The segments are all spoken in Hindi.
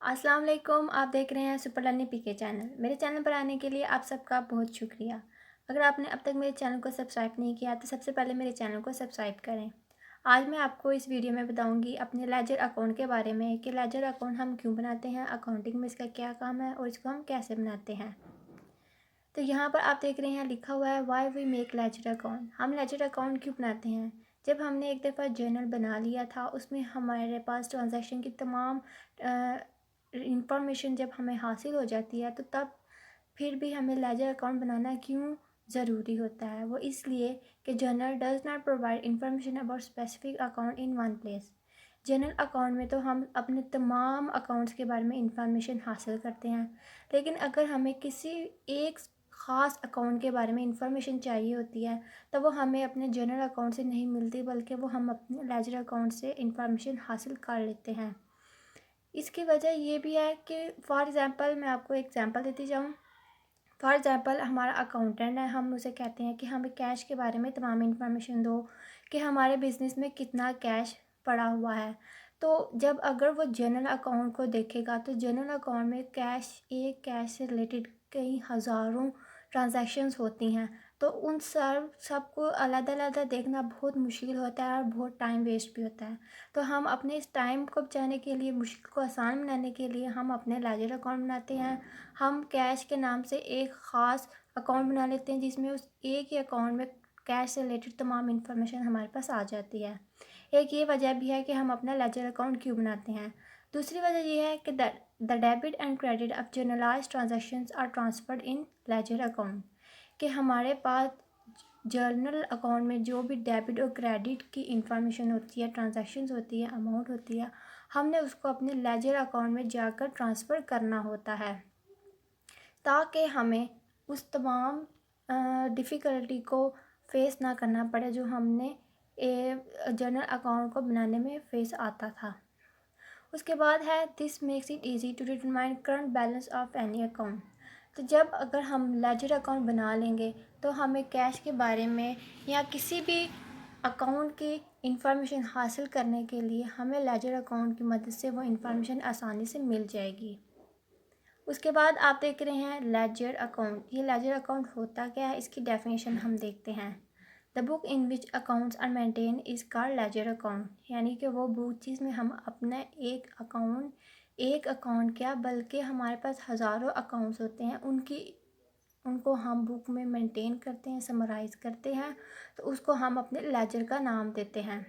अस्सलाम वालेकुम। आप देख रहे हैं सुपर लर्निंग पीके चैनल। मेरे चैनल पर आने के लिए आप सबका बहुत शुक्रिया। अगर आपने अब तक मेरे चैनल को सब्सक्राइब नहीं किया तो सबसे पहले मेरे चैनल को सब्सक्राइब करें। आज मैं आपको इस वीडियो में बताऊंगी अपने लेजर अकाउंट के बारे में कि लेजर अकाउंट हम क्यों बनाते हैं, अकाउंटिंग में इसका क्या काम है और इसको हम कैसे बनाते हैं। तो यहाँ पर आप देख रहे हैं लिखा हुआ है why we make ledger account. हम लेजर अकाउंट क्यों बनाते हैं? जब हमने एक दफ़ा जर्नल बना लिया था, उसमें हमारे पास ट्रांजैक्शन की तमाम इंफॉर्मेशन जब हमें हासिल हो जाती है, तो तब फिर भी हमें लेजर अकाउंट बनाना क्यों ज़रूरी होता है? वो इसलिए कि journal does not provide information about specific account in one place. General account में तो हम अपने तमाम अकाउंट्स के बारे में इंफॉर्मेशन हासिल करते हैं, लेकिन अगर हमें किसी एक ख़ास अकाउंट के बारे में इंफॉर्मेशन चाहिए होती है, तो वो हमें अपने जनरल अकाउंट से नहीं मिलती, बल्कि वो हम अपने लेजर अकाउंट से इंफॉर्मेशन हासिल कर लेते हैं। इसकी वजह ये भी है कि फॉर एग्ज़ाम्पल मैं आपको एग्ज़ाम्पल देती जाऊँ। फॉर एग्ज़ाम्पल हमारा अकाउंटेंट है, हम उसे कहते हैं कि हमें कैश के बारे में तमाम इंफॉर्मेशन दो कि हमारे बिज़नेस में कितना कैश पड़ा हुआ है। तो जब अगर वो जनरल अकाउंट को देखेगा, तो जनरल अकाउंट में कैश से रिलेटेड कई हज़ारों ट्रांजैक्शंस होती हैं। तो उन सबको अलग-अलग देखना बहुत मुश्किल होता है और बहुत टाइम वेस्ट भी होता है। तो हम अपने इस टाइम को बचाने के लिए, मुश्किल को आसान बनाने के लिए हम अपने लेजर अकाउंट बनाते हैं। हम कैश के नाम से एक ख़ास अकाउंट बना लेते हैं, जिसमें उस एक ही अकाउंट में कैश से रिलेटेड तमाम इन्फॉर्मेशन हमारे पास आ जाती है। एक ये वजह भी है कि हम अपना लेजर अकाउंट क्यों बनाते हैं। दूसरी वजह ये है कि the debit and credit of journalized transactions are transferred in ledger account. कि हमारे पास जर्नल अकाउंट में जो भी डेबिट और क्रेडिट की इंफॉर्मेशन होती है, ट्रांजैक्शंस होती है, अमाउंट होती है, हमने उसको अपने लेजर अकाउंट में जाकर ट्रांसफ़र करना होता है, ताकि हमें उस तमाम डिफ़िकल्टी को फेस ना करना पड़े जो हमने जनरल अकाउंट को बनाने में फेस आता था। उसके बाद है this makes it easy to determine current balance of any account. तो जब अगर हम लेजर अकाउंट बना लेंगे, तो हमें कैश के बारे में या किसी भी अकाउंट की इंफॉर्मेशन हासिल करने के लिए हमें लेजर अकाउंट की मदद से वो इंफॉर्मेशन आसानी से मिल जाएगी। उसके बाद आप देख रहे हैं लेजर अकाउंट। ये लेजर अकाउंट होता क्या है, इसकी डेफिनेशन हम देखते हैं। The book in which accounts are maintain is called ledger account. यानी कि वो बुक जिसमें हम अपना एक अकाउंट क्या बल्कि हमारे पास हज़ारों अकाउंट्स होते हैं, उनको हम बुक में मेंटेन करते हैं, समराइज़ करते हैं, तो उसको हम अपने लेजर का नाम देते हैं।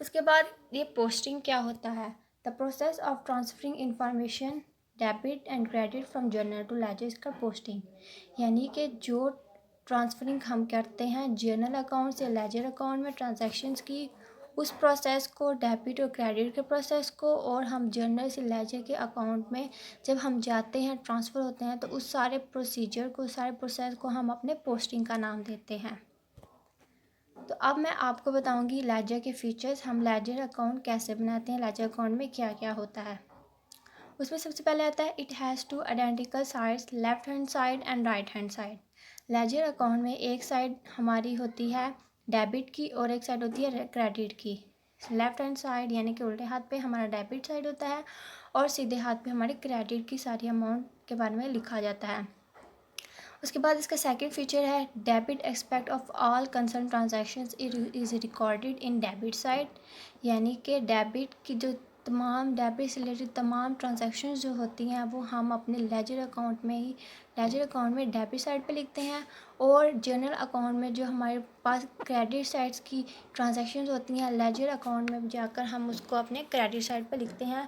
उसके बाद ये पोस्टिंग क्या होता है? The process of transferring information debit and credit from journal to ledger इसका पोस्टिंग। यानी कि जो ट्रांसफरिंग हम करते हैं जर्नल अकाउंट से लेजर अकाउंट में ट्रांजैक्शंस की, उस प्रोसेस को, डेबिट और क्रेडिट के प्रोसेस को, और हम जर्नल से लेजर के अकाउंट में जब हम जाते हैं, ट्रांसफ़र होते हैं, तो उस सारे प्रोसीजर को, सारे प्रोसेस को हम अपने पोस्टिंग का नाम देते हैं। तो अब मैं आपको बताऊंगी लेजर के फीचर्स। हम लेजर अकाउंट कैसे बनाते हैं, लेजर अकाउंट में क्या क्या होता है। उसमें सबसे पहले आता है it has two identical sides, left hand side and right hand side. Laser account में एक साइड हमारी होती है डेबिट की और एक साइड होती है क्रेडिट की। लेफ्ट हैंड साइड यानी कि उल्टे हाथ पे हमारा डेबिट साइड होता है और सीधे हाथ पे हमारे क्रेडिट की सारी अमाउंट के बारे में लिखा जाता है। उसके बाद इसका सेकंड फीचर है debit expect of all concern transactions is recorded in debit side. यानी कि डेबिट की जो तमाम डेबिट से रिलेटेड तमाम ट्रांजैक्शंस जो होती हैं, वो हम अपने लेजर अकाउंट में डेबिट साइड पे लिखते हैं, और जनरल अकाउंट में जो हमारे पास क्रेडिट साइड्स की ट्रांजैक्शंस होती हैं, लेजर अकाउंट में जाकर हम उसको अपने क्रेडिट साइड पे लिखते हैं,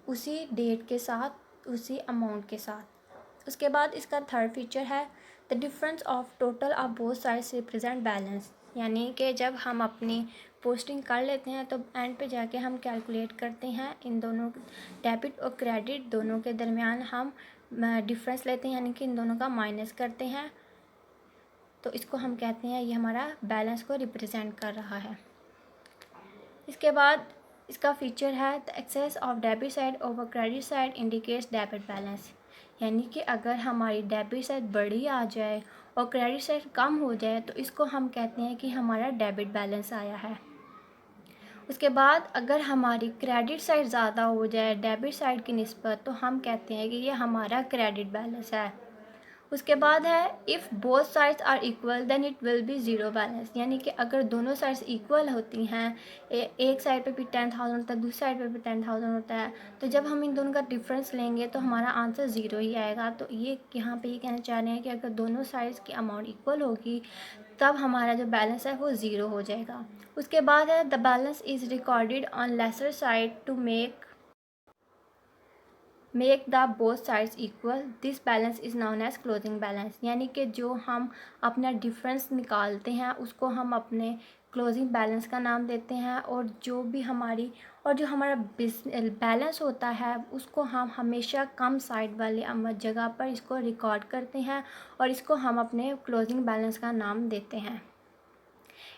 उसी डेट के साथ, उसी अमाउंट के साथ। उसके बाद इसका थर्ड फीचर है the difference of total of both sides represent balance. यानी कि जब हम अपनी पोस्टिंग कर लेते हैं, तो एंड पे जाके हम कैलकुलेट करते हैं इन दोनों, डेबिट और क्रेडिट दोनों के दरमियान हम डिफरेंस लेते हैं, यानी कि इन दोनों का माइनस करते हैं। तो इसको हम कहते हैं ये हमारा बैलेंस को रिप्रेजेंट कर रहा है। इसके बाद इसका फीचर है the excess of debit side over credit side indicates debit balance. यानी कि अगर हमारी डेबिट साइड बड़ी आ जाए और क्रेडिट साइड कम हो जाए, तो इसको हम कहते हैं कि हमारा डेबिट बैलेंस आया है। उसके बाद अगर हमारी क्रेडिट साइड ज़्यादा हो जाए डेबिट साइड की निस्बत, तो हम कहते हैं कि ये हमारा क्रेडिट बैलेंस है। उसके बाद है if both sides are equal then it will be zero balance, यानी कि अगर दोनों साइड्स इक्वल होती हैं, एक साइड पे भी 10,000 होता है, दूसरी साइड पे भी 10,000 होता है, तो जब हम इन दोनों का डिफरेंस लेंगे तो हमारा आंसर ज़ीरो ही आएगा। तो ये यहाँ पे ये कहना चाह रहे हैं कि अगर दोनों साइड्स की अमाउंट इक्वल होगी तब हमारा जो बैलेंस है वो ज़ीरो हो जाएगा। उसके बाद है the balance is recorded on lesser side to make the both sides equal, this balance is known as closing balance, यानी कि जो हम अपना डिफरेंस निकालते हैं उसको हम अपने क्लोजिंग बैलेंस का नाम देते हैं, और जो हमारा बैलेंस होता है उसको हम हमेशा कम साइड वाले जगह पर इसको रिकॉर्ड करते हैं और इसको हम अपने क्लोजिंग बैलेंस का नाम देते हैं।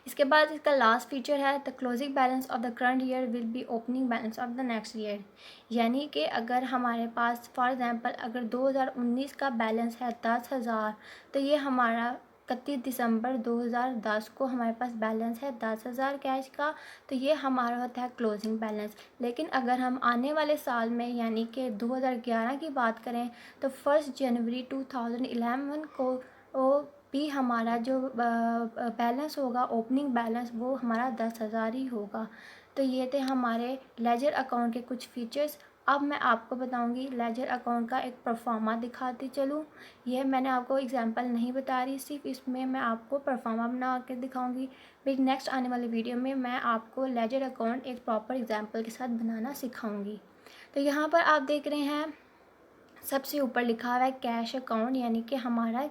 इसके बाद इसका लास्ट फीचर है the closing balance of the current year will be opening balance of the next year, यानी कि अगर हमारे पास फॉर एग्जांपल अगर 2019 का बैलेंस है 10,000, तो ये हमारा 31 दिसंबर 2010 को हमारे पास बैलेंस है 10,000 कैश का, तो ये हमारा होता है क्लोजिंग बैलेंस। लेकिन अगर हम आने वाले साल में यानी कि 2011 की बात करें तो 1 जनवरी 2011 को भी हमारा जो बैलेंस होगा ओपनिंग बैलेंस वो हमारा 10,000 ही होगा। तो ये थे हमारे लेजर अकाउंट के कुछ फीचर्स। अब मैं आपको बताऊंगी लेजर अकाउंट का एक परफॉर्मा दिखाती चलूँ। ये मैंने आपको एग्जांपल नहीं बता रही, सिर्फ इसमें मैं आपको परफॉर्मा बना के दिखाऊंगी। मेरी नेक्स्ट आने वाली वीडियो में मैं आपको लेजर अकाउंट एक प्रॉपर एग्जांपल के साथ बनाना सिखाऊंगी। तो यहाँ पर आप देख रहे हैं सबसे ऊपर लिखा हुआ है कैश अकाउंट, यानी कि हमारा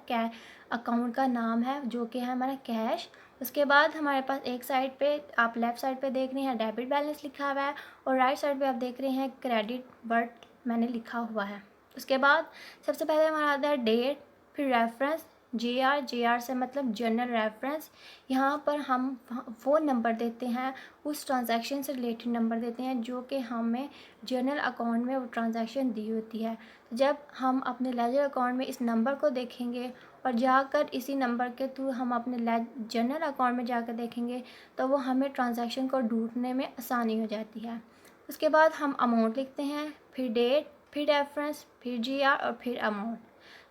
अकाउंट का नाम है जो कि है हमारा कैश। उसके बाद हमारे पास एक साइड पे आप लेफ़्ट साइड पे देख रहे हैं डेबिट बैलेंस लिखा हुआ है, और राइट साइड पे आप देख रहे हैं क्रेडिट वर्ड मैंने लिखा हुआ है। उसके बाद सबसे पहले हमारा आता है डेट, फिर रेफरेंस जे आर से मतलब जर्नल रेफरेंस। यहाँ पर हम वो नंबर देते हैं, उस ट्रांजैक्शन से रिलेटेड नंबर देते हैं जो कि हमें जर्नल अकाउंट में वो ट्रांजैक्शन दी होती है। जब हम अपने लेजर अकाउंट में इस नंबर को देखेंगे और जाकर इसी नंबर के थ्रू हम अपने जर्नल अकाउंट में जाकर देखेंगे तो वो हमें ट्रांजैक्शन को ढूंढने में आसानी हो जाती है। उसके बाद हम अमाउंट लिखते हैं, फिर डेट, फिर रेफरेंस, फिर जे.आर और फिर अमाउंट।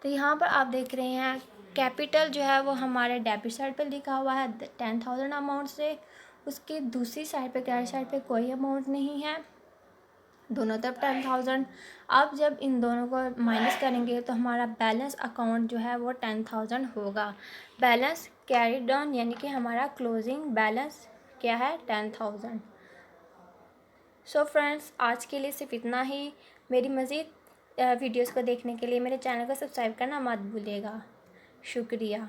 तो यहाँ पर आप देख रहे हैं कैपिटल जो है वो हमारे डेबिट साइड पर लिखा हुआ है 10,000 अमाउंट से, उसकी दूसरी साइड पे क्रेडिट साइड पे कोई अमाउंट नहीं है, दोनों तरफ 10,000। अब जब इन दोनों को माइनस करेंगे तो हमारा बैलेंस अकाउंट जो है वो 10,000 होगा। बैलेंस कैरिड ऑन यानी कि हमारा क्लोजिंग बैलेंस क्या है 10,000। सो फ्रेंड्स आज के लिए सिर्फ इतना ही। मेरी मज़ीद वीडियोस को देखने के लिए मेरे चैनल को सब्सक्राइब करना मत भूलिएगा। शुक्रिया।